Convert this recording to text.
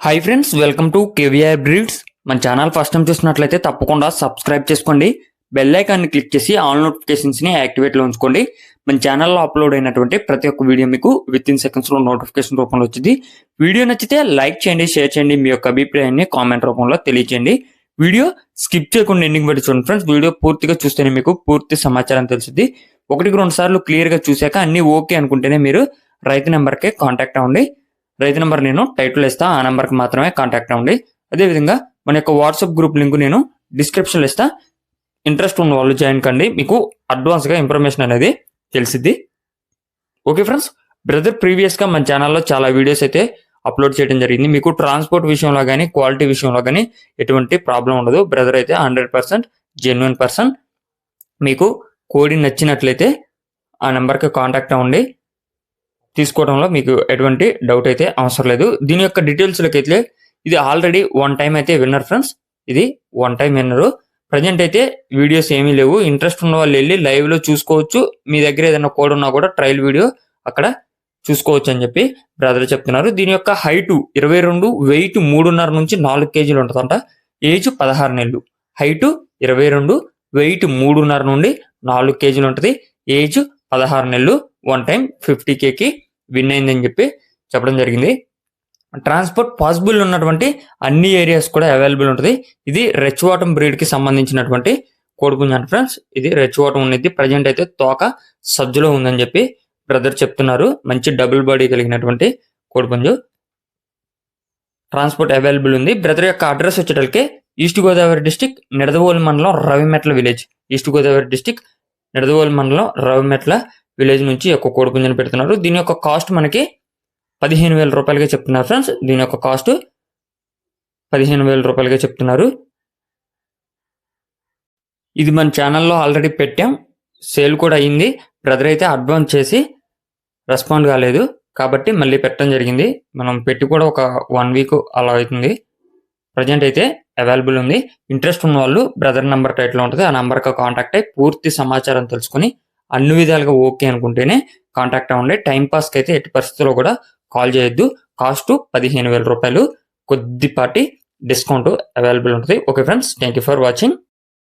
Hi friends, welcome to KVR breeds. మన channel first time చూసినట్లయితే తప్పకుండా సబ్స్క్రైబ్ చేసుకోండి. బెల్ ఐకాన్ని క్లిక్ చేసి ఆల్ నోటిఫికేషన్స్ని యాక్టివేట్లో ఉంచుకోండి. మన ఛానల్లో అప్లోడ్ అయినటువంటి ప్రతి ఒక్క వీడియో మీకు విత్ ఇన్ సెకండ్స్లో నోటిఫికేషన్ రూపంలో వచ్చింది. వీడియో నచ్చితే లైక్ చేయండి, షేర్ చేయండి, మీ యొక్క అభిప్రాయాన్ని కామెంట్ రూపంలో తెలియచేయండి. వీడియో స్కిప్ చేయకుండా ఎండింగ్ పెట్టి చూడండి ఫ్రెండ్స్. వీడియో పూర్తిగా చూస్తేనే మీకు పూర్తి సమాచారం తెలుస్తుంది. 1-2 సార్లు క్లియర్గా చూశాక అన్నీ ఓకే అనుకుంటేనే మీరు రైతు నెంబర్కే కాంటాక్ట్ అవ్వండి. రైతు నెంబర్ నేను టైటిల్ ఇస్తా, ఆ నెంబర్కి మాత్రమే కాంటాక్ట్ అవ్వండి. అదేవిధంగా మన యొక్క వాట్సాప్ గ్రూప్ లింక్ నేను డిస్క్రిప్షన్లో ఇస్తా. ఇంట్రెస్ట్ ఉన్న వాళ్ళు జాయిన్ కండి, మీకు అడ్వాన్స్గా ఇన్ఫర్మేషన్ అనేది తెలిసిద్ది. ఓకే ఫ్రెండ్స్, బ్రదర్ ప్రీవియస్గా మన ఛానల్లో చాలా వీడియోస్ అయితే అప్లోడ్ చేయడం జరిగింది. మీకు ట్రాన్స్పోర్ట్ విషయంలో కానీ క్వాలిటీ విషయంలో కానీ ఎటువంటి ప్రాబ్లం ఉండదు. బ్రదర్ అయితే 100% జెన్యున్ పర్సన్. మీకు కోడి నచ్చినట్లయితే ఆ నెంబర్కి కాంటాక్ట్ అవ్వండి. తీసుకోవడంలో మీకు ఎటువంటి డౌట్ అయితే అవసరం లేదు. దీని యొక్క డీటెయిల్స్లోకి అయితే ఇది ఆల్రెడీ 1 టైం అయితే విన్నర్ ఫ్రెండ్స్. ఇది 1 టైం విన్నరు. ప్రజెంట్ అయితే వీడియోస్ ఏమీ లేవు. ఇంట్రెస్ట్ ఉన్న వాళ్ళు వెళ్ళి లైవ్లో చూసుకోవచ్చు. మీ దగ్గర ఏదైనా కోడ్ ఉన్నా కూడా ట్రయల్ వీడియో అక్కడ చూసుకోవచ్చు అని చెప్పి బ్రదర్ చెప్తున్నారు. దీని యొక్క హైటు 22, వెయిట్ 3.5 నుంచి 4 కేజీలు ఉంటుందంట. ఏజ్ 16 నెలలు. హైటు 22, వెయిట్ 3.5 నుండి 4 కేజీలు ఉంటుంది. ఏజ్ 16 నెలలు. 1 టైం 50Kకి విన్ అయిందని చెప్పి చెప్పడం జరిగింది. ట్రాన్స్పోర్ట్ పాసిబుల్ ఉన్నటువంటి అన్ని ఏరియాస్ కూడా అవైలబుల్ ఉంటుంది. ఇది రెచ్వాటం బ్రీడ్కి సంబంధించినటువంటి కోడిపుంజు అంట ఫ్రెండ్స్. ఇది రెచ్వాటం ఉన్నది. ప్రజెంట్ అయితే తోక సజ్జలో ఉందని చెప్పి బ్రదర్ చెప్తున్నారు. మంచి డబుల్ బాడీ కలిగినటువంటి కోడిపుంజు. ట్రాన్స్పోర్ట్ అవైలబుల్ ఉంది. బ్రదర్ యొక్క అడ్రస్ వచ్చేటప్పటికే ఈస్ట్ గోదావరి డిస్టిక్, నిడదవోలు మండలం, Ravimetla village. East Godavari district, Nidadavolu మండలం, రవిమెట్ల విలేజ్ నుంచి ఒక కోడిపుంజుని పెడుతున్నారు. దీని యొక్క కాస్ట్ మనకి 15,000 రూపాయలుగా చెప్తున్నారు ఫ్రెండ్స్. దీని యొక్క కాస్ట్ 15,000 రూపాయలుగా చెప్తున్నారు. ఇది మన ఛానల్లో ఆల్రెడీ పెట్టాం, సేల్ కూడా అయింది. బ్రదర్ అయితే అడ్వాన్స్ చేసి రెస్పాండ్ కాలేదు కాబట్టి మళ్ళీ పెట్టడం జరిగింది. మనం పెట్టి కూడా ఒక 1 వీక్ అలా అవుతుంది. ప్రజెంట్ అయితే అవైలబుల్ ఉంది. ఇంట్రెస్ట్ ఉన్న వాళ్ళు బ్రదర్ నెంబర్ టైటిల్ ఉంటుంది, ఆ నెంబర్కి కాంటాక్ట్ అయ్యి పూర్తి సమాచారం తెలుసుకుని అన్ని విధాలుగా ఓకే అనుకుంటేనే కాంటాక్ట్ అవ్వండి. టైంపాస్కి అయితే ఎట్టి పరిస్థితుల్లో కూడా కాల్ చేయొద్దు. కాస్ట్ 15,000 రూపాయలు. కొద్దిపాటి డిస్కౌంట్ అవైలబుల్ ఉంటుంది. Okay friends, thank you for watching.